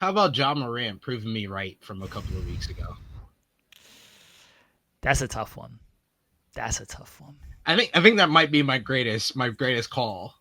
How about Ja Morant proving me right from a couple of weeks ago? That's a tough one. That's a tough one. I think that might be my greatest call.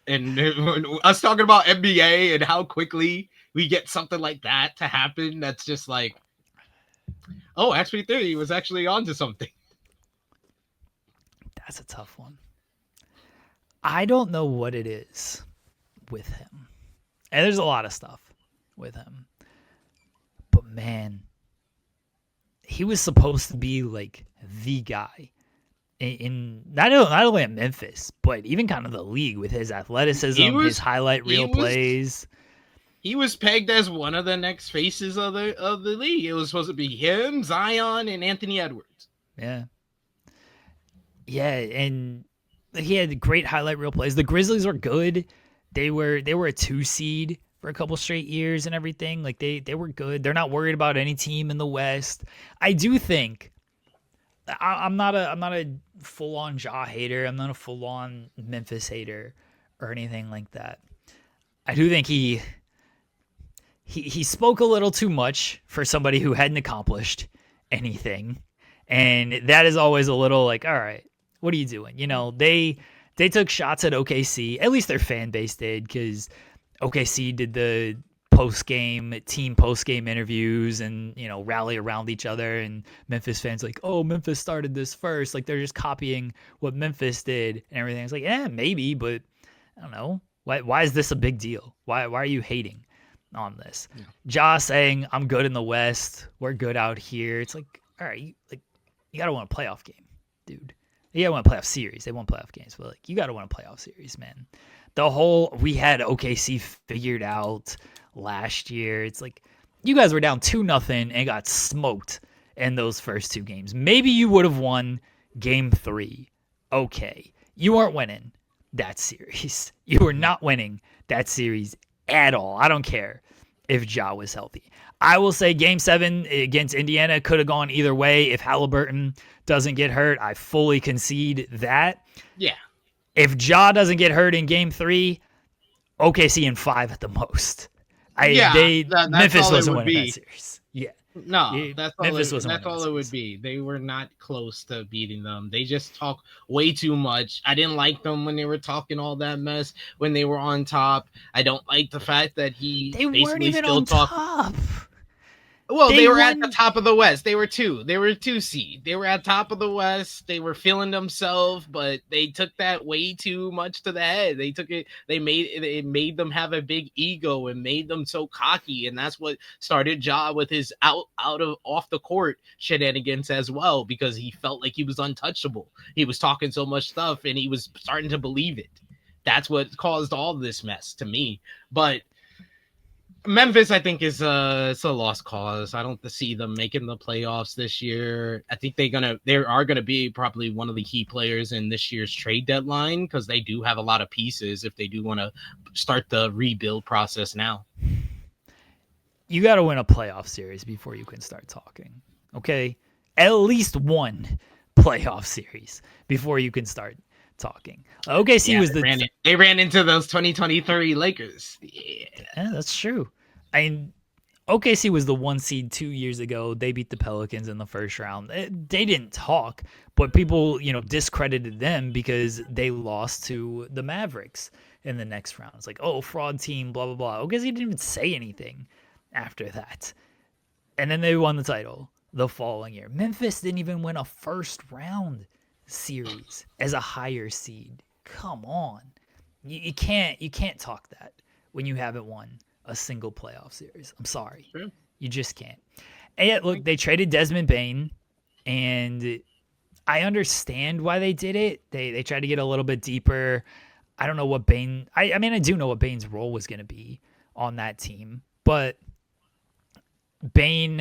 And us talking about NBA and how quickly we get something like that to happen, that's just like, oh, SP3 was actually onto something. That's a tough one. I don't know what it is with him. And there's a lot of stuff with him. But man, he was supposed to be like the guy in not only at Memphis, but even kind of the league with his He athleticism, his was highlight he reel was plays. he was pegged as one of the next faces of the league. It was supposed to be him, Zion, and Anthony Edwards. Yeah. Yeah, and he had great highlight reel plays. The Grizzlies were good. They were a 2 seed for a couple straight years and everything. Like they were good. They're not worried about any team in the West. I do think I'm not a full on Ja hater. I'm not a full on Memphis hater or anything like that. I do think he spoke a little too much for somebody who hadn't accomplished anything, and that is always a little like, all right, what are you doing? They took shots at OKC. At least their fan base did, because OKC did the post game interviews and rally around each other, and Memphis fans like, oh, Memphis started this first, like they're just copying what Memphis did and everything. It's like, yeah, maybe, but I don't know, why is this a big deal? Why are you hating on this? Yeah. Ja saying, I'm good in the West, we're good out here. It's like, all right, you gotta win a playoff game, dude. You gotta win a playoff series. They won playoff games, but like, you gotta win a playoff series, man. We had OKC figured out last year. It's like, you guys were down 2-0 and got smoked in those first 2 games. Maybe you would have won game 3. Okay. You aren't winning that series. You were not winning that series at all. I don't care if Ja was healthy. I will say game 7 against Indiana could have gone either way if Halliburton doesn't get hurt. I fully concede that. Yeah. If Ja doesn't get hurt in game 3, OKC in 5 at the most. That's Memphis all it wasn't would winning that be. series. Yeah. No, that's all. Memphis wasn't That's winning that all it would series. be. They were not close to beating them. They just talk way too much. I didn't like them when they were talking all that mess when they were on top. I don't like the fact that he They weren't basically even still on talk. top. Well, They they were at the won. top of the West. They were two. They were a 2 seed. They were at top of the West. They were feeling themselves, but they took that way too much to the head. They took it. It made them have a big ego and made them so cocky, and that's what started Ja with his out of off the court shenanigans as well, because he felt like he was untouchable. He was talking so much stuff, and he was starting to believe it. That's what caused all this mess to me. But Memphis, I think, is it's a lost cause. I don't see them making the playoffs this year. I think they are gonna be probably one of the key players in this year's trade deadline, because they do have a lot of pieces if they do want to start the rebuild process now. You got to win a playoff series before you can start talking. Okay? At least one playoff series before you can start talking. OKC Yeah, was they ran into those 2023 Lakers. Yeah, that's true. I mean, OKC was the 1 seed 2 years ago. They beat the Pelicans in the first round. They didn't talk, but people, discredited them because they lost to the Mavericks in the next round. It's like, oh, fraud team, blah, blah, blah. OKC didn't even say anything after that. And then they won the title the following year. Memphis didn't even win a first round series as a higher seed. Come on. You can't talk that when you haven't won a single playoff series. I'm sorry. True. You just can't. And yet, look, they traded Desmond Bain, and I understand why they did it. They tried to get a little bit deeper. I don't know what Bain. I mean, I do know what Bain's role was going to be on that team, but Bain,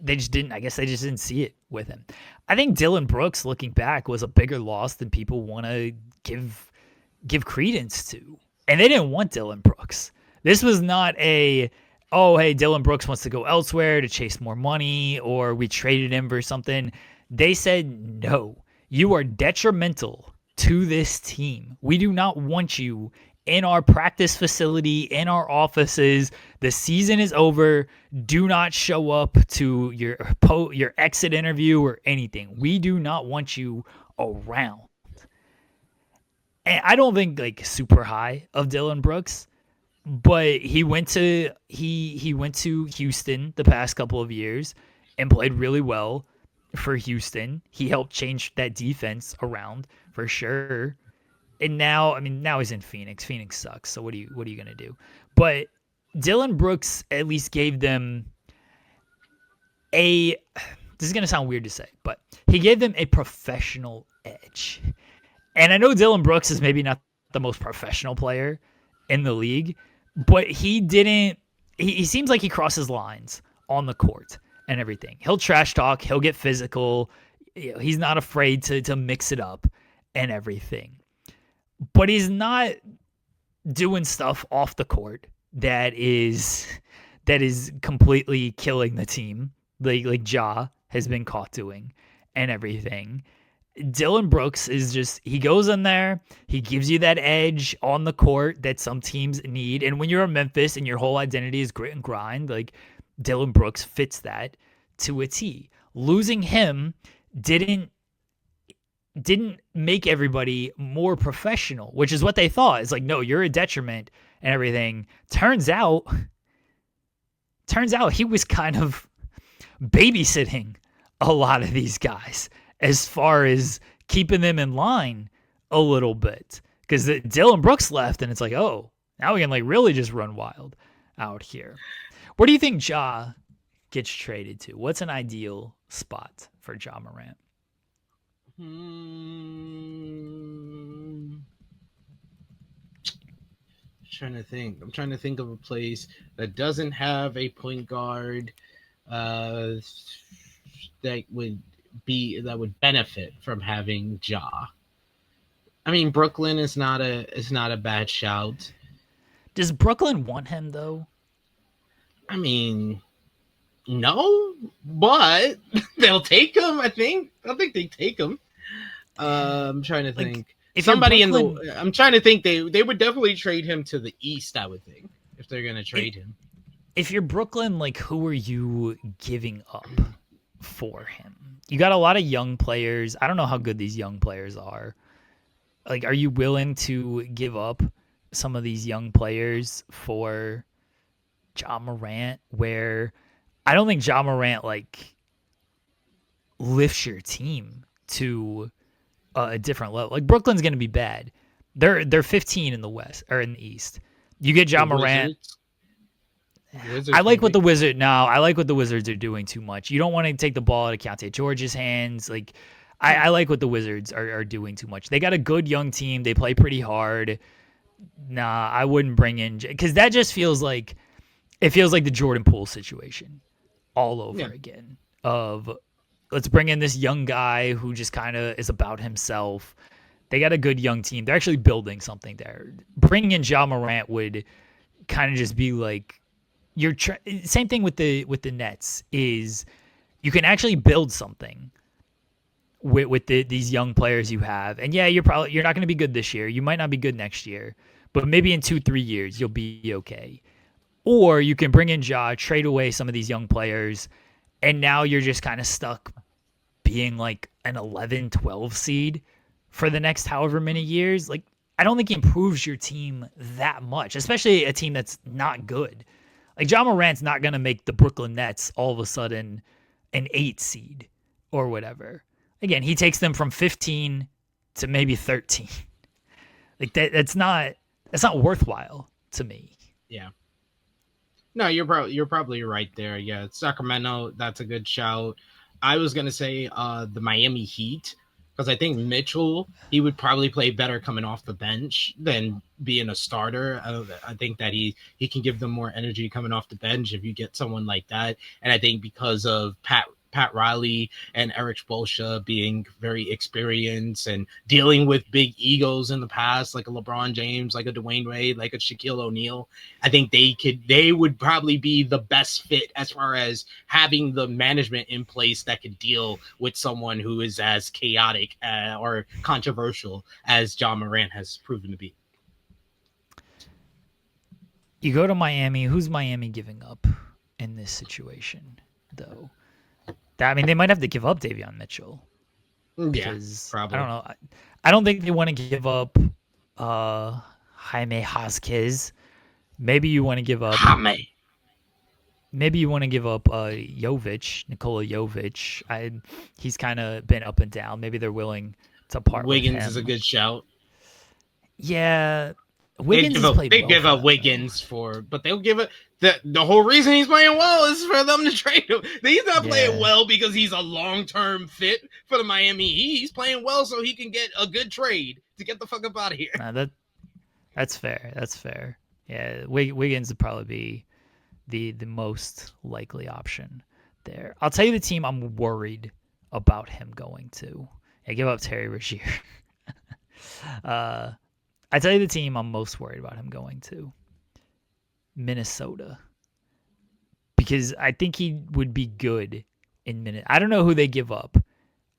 they just didn't. I guess they just didn't see it with him. I think Dylan Brooks, looking back, was a bigger loss than people want to give credence to. And they didn't want Dylan Brooks. This was not oh, hey, Dylan Brooks wants to go elsewhere to chase more money, or we traded him for something. They said, no, you are detrimental to this team. We do not want you in our practice facility, in our offices. The season is over. Do not show up to your exit interview or anything. We do not want you around. And I don't think like super high of Dylan Brooks, but he went to Houston the past couple of years and played really well for Houston. He helped change that defense around for sure. And now, I mean, now he's in Phoenix. Phoenix sucks. So what are you gonna do? But Dylan Brooks at least gave them a. This is gonna sound weird to say, but he gave them a professional edge. And I know Dylan Brooks is maybe not the most professional player in the league, but he didn't. He seems like he crosses lines on the court and everything. He'll trash talk. He'll get physical. He's not afraid to mix it up and everything. But he's not doing stuff off the court that is completely killing the team, like Ja has been caught doing and everything. Dylan Brooks is just, he goes in there, he gives you that edge on the court that some teams need. And when you're a Memphis and your whole identity is grit and grind, like Dylan Brooks fits that to a T. Losing him didn't make everybody more professional, which is what they thought. It's like, no, you're a detriment and everything. Turns out he was kind of babysitting a lot of these guys as far as keeping them in line a little bit. Because Dylan Brooks left, and it's like, oh, now we can like really just run wild out here. Where do you think Ja gets traded to? What's an ideal spot for Ja Morant? Trying to think. I'm trying to think of a place that doesn't have a point guard that would benefit from having Ja. I mean, Brooklyn is not a bad shout. Does Brooklyn want him though? I mean, no, but they'll take him. I think they take him. I'm trying to think. Like, somebody Brooklyn, I'm trying to think. They would definitely trade him to the East. I would think if they're gonna trade him. If you're Brooklyn, like who are you giving up for him? You got a lot of young players. I don't know how good these young players are. Like, are you willing to give up some of these young players for Ja Morant? Where I don't think Ja Morant like lifts your team to a different level. Like Brooklyn's going to be bad. They're 15 in the West or in the East. You get Ja Morant. I like what the Wizards are doing too much. You don't want to take the ball out of Keontae George's hands. Like, I like what the Wizards are doing too much. They got a good young team. They play pretty hard. Nah, I wouldn't bring in, because that just feels like the Jordan Poole situation all over again. Of let's bring in this young guy who just kind of is about himself. They got a good young team. They're actually building something there. Bringing in Ja Morant would kind of just be like, same thing with the Nets is you can actually build something with these young players you have. And yeah, you're not going to be good this year. You might not be good next year, but maybe in 2-3 years you'll be okay. Or you can bring in Ja, trade away some of these young players, and now you're just kind of stuck being like an 11, 12 seed for the next however many years. Like, I don't think it improves your team that much, especially a team that's not good. Like, Ja Morant's not going to make the Brooklyn Nets all of a sudden an 8 seed or whatever. Again, he takes them from 15 to maybe 13. Like, that's not worthwhile to me. Yeah. No, you're probably right there. Yeah, Sacramento, that's a good shout. I was going to say the Miami Heat, because I think Mitchell, he would probably play better coming off the bench than being a starter. I think that he can give them more energy coming off the bench if you get someone like that. And I think because of Pat Riley and Eric Spoelstra being very experienced and dealing with big egos in the past, like a LeBron James, like a Dwayne Wade, like a Shaquille O'Neal, I think they would probably be the best fit as far as having the management in place that could deal with someone who is as chaotic or controversial as Ja Morant has proven to be. You go to Miami. Who's Miami giving up in this situation, though? I mean, they might have to give up Davion Mitchell Yeah, because I probably. don't know. I don't think they want to give up Jaime Hosquez. Maybe you want to give up. Hame. Maybe you want to give up Jovic, Nikola Jovic. He's kind of been up and down. Maybe they're willing to part with Wiggins is a him. good shout. Yeah, Wiggins has played They well give for up them, Wiggins for, but they'll give it. The whole reason he's playing well is for them to trade him. He's not playing well because he's a long-term fit for the Miami Heat. He's playing well so he can get a good trade to get the fuck up out of here. That's fair. That's fair. Yeah, Wiggins would probably be the most likely option there. I'll tell you the team I'm worried about him going to. I give up Terry Rozier. I tell you the team I'm most worried about him going to. Minnesota. Because I think he would be good in Minnesota. I don't know who they give up.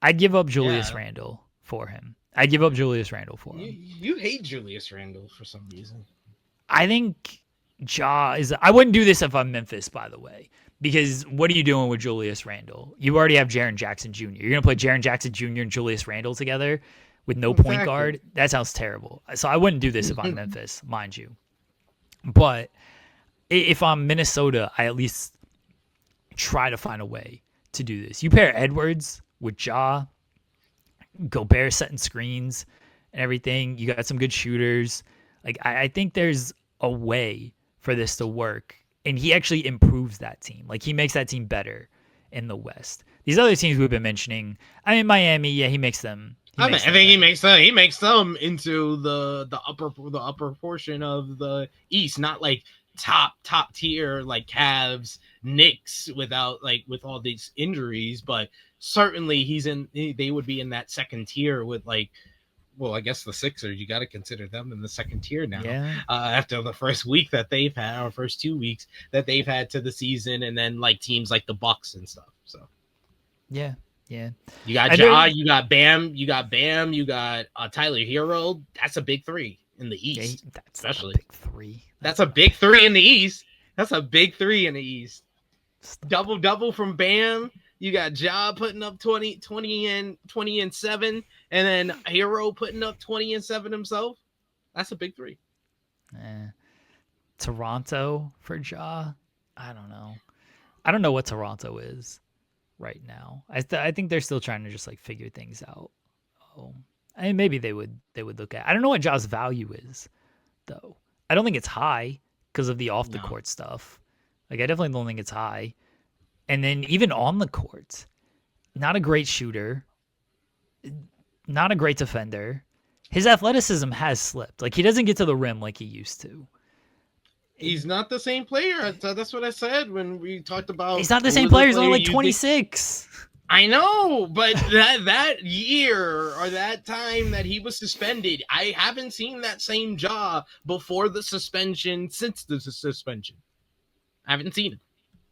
I'd give up Julius Randle for him. You hate Julius Randle for some reason. I think Ja is... I wouldn't do this if I'm Memphis, by the way. Because what are you doing with Julius Randle? You already have Jaren Jackson Jr. You're going to play Jaren Jackson Jr. and Julius Randle together with no point guard? That sounds terrible. So I wouldn't do this if I'm Memphis, mind you. But if I'm Minnesota, I at least try to find a way to do this. You pair Edwards with Ja, Gobert setting screens and everything. You got some good shooters. Like I think there's a way for this to work. And he actually improves that team. Like he makes that team better in the West. These other teams we've been mentioning, I mean Miami, yeah, he makes them. I think he makes them into the upper portion of the East, not like top tier like Cavs, Knicks with all these injuries, but certainly they would be in that second tier with like, well, I guess the Sixers, you got to consider them in the second tier now. Yeah. After the first week that they've had, or first 2 weeks that they've had to the season, and then like teams like the Bucks and stuff. So yeah. You got Ja, you got Bam, you got Tyler Hero. That's a big three in the East. Yeah, that's especially a big three. That's a big three in the East. Double from Bam. You got Ja putting up 20 and 7, and then Hero putting up 20 and 7 himself. That's a big three. Toronto for Ja? I don't know. I don't know what Toronto is right now. I think they're still trying to just like figure things out. I mean, maybe they would look at. I don't know what Ja's value is, though. I don't think it's high because of the off the court stuff. Like I definitely don't think it's high. And then even on the court, not a great shooter, not a great defender. His athleticism has slipped. Like he doesn't get to the rim like he used to. He's not the same player. That's what I said when we talked about. He's not the same player. He's only like 26. I know, but that year or that time that he was suspended, I haven't seen that same Ja before the suspension, since the suspension. I haven't seen it.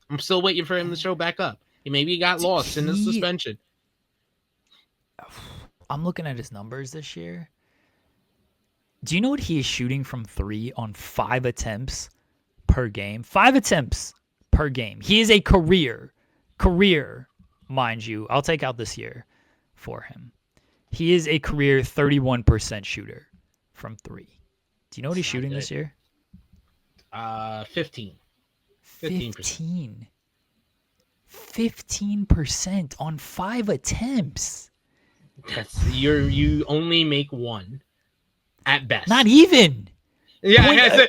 I'm still waiting for him to show back up. Maybe he got lost in the suspension. I'm looking at his numbers this year. Do you know what he is shooting from 3 on 5 attempts per game? 5 attempts per game. He is a career, mind you. I'll take out this year for him. He is a career 31% shooter from 3. Do you know what he's shooting this year? 15. 15% on 5 attempts. You only make 1 at best. Not even. Yeah,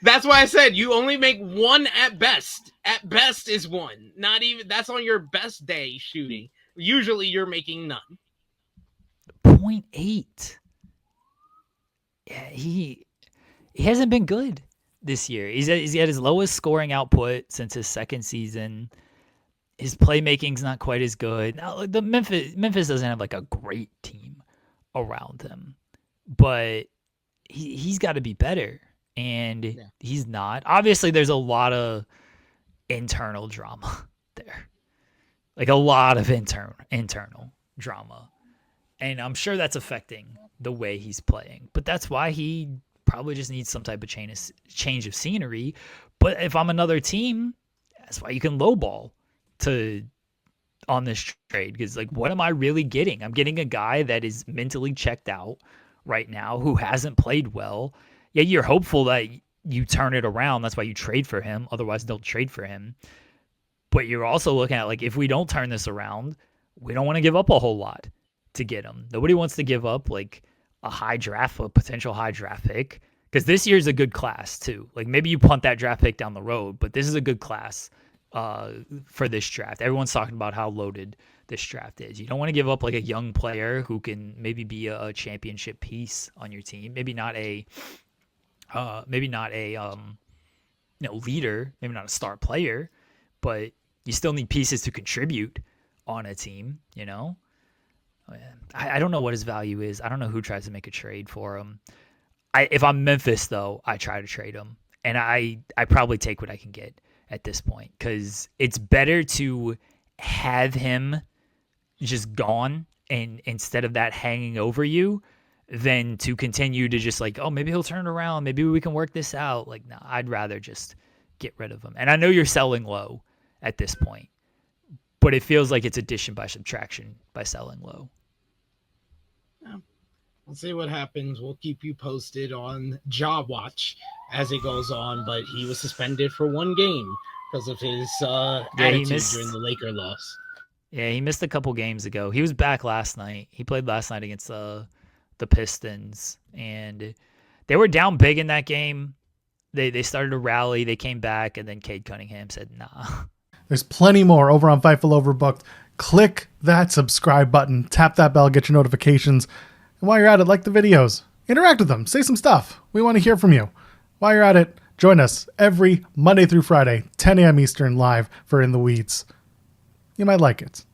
that's why I said you only make 1 at best. At best is 1. Not even. That's on your best day shooting. Usually you're making none. 0.8. Yeah, he hasn't been good this year. He's at his lowest scoring output since his second season. His playmaking's not quite as good. Now, the Memphis doesn't have like a great team around him, but he's got to be better, and he's not. Obviously, there's a lot of internal drama there, like a lot of internal drama, and I'm sure that's affecting the way he's playing. But that's why he probably just needs some type of change of scenery. But if I'm another team, that's why you can lowball on this trade, because like, what am I really getting? I'm getting a guy that is mentally checked out right now, who hasn't played well. Yeah, you're hopeful that you turn it around. That's why you trade for him. Otherwise, don't trade for him. But you're also looking at, like, if we don't turn this around, we don't want to give up a whole lot to get him. Nobody wants to give up like a potential high draft pick, because this year's a good class too. Like, maybe you punt that draft pick down the road, but this is a good class for this draft. Everyone's talking about how loaded this draft is. You don't want to give up like a young player who can maybe be a championship piece on your team. Maybe not a leader, maybe not a star player, but you still need pieces to contribute on a team, you know? I don't know what his value is. I don't know who tries to make a trade for him. If I'm Memphis, though, I try to trade him. And I probably take what I can get at this point, because it's better to have him just gone and instead of that hanging over you than to continue to just like, oh, maybe he'll turn it around. Maybe we can work this out. Like, no, I'd rather just get rid of him. And I know you're selling low at this point, but it feels like it's addition by subtraction by selling low. Yeah. We'll see what happens. We'll keep you posted on Ja Watch as it goes on, but he was suspended for one game because of his attitude during the Laker loss. Yeah, he missed a couple games ago. He was back last night. He played last night against the Pistons, and they were down big in that game. They started to rally. They came back, and then Cade Cunningham said, nah. There's plenty more over on Fightful Overbooked. Click that subscribe button. Tap that bell. Get your notifications. And while you're at it, like the videos. Interact with them. Say some stuff. We want to hear from you. While you're at it, join us every Monday through Friday, 10 a.m. Eastern, live for In the Weeds. You might like it.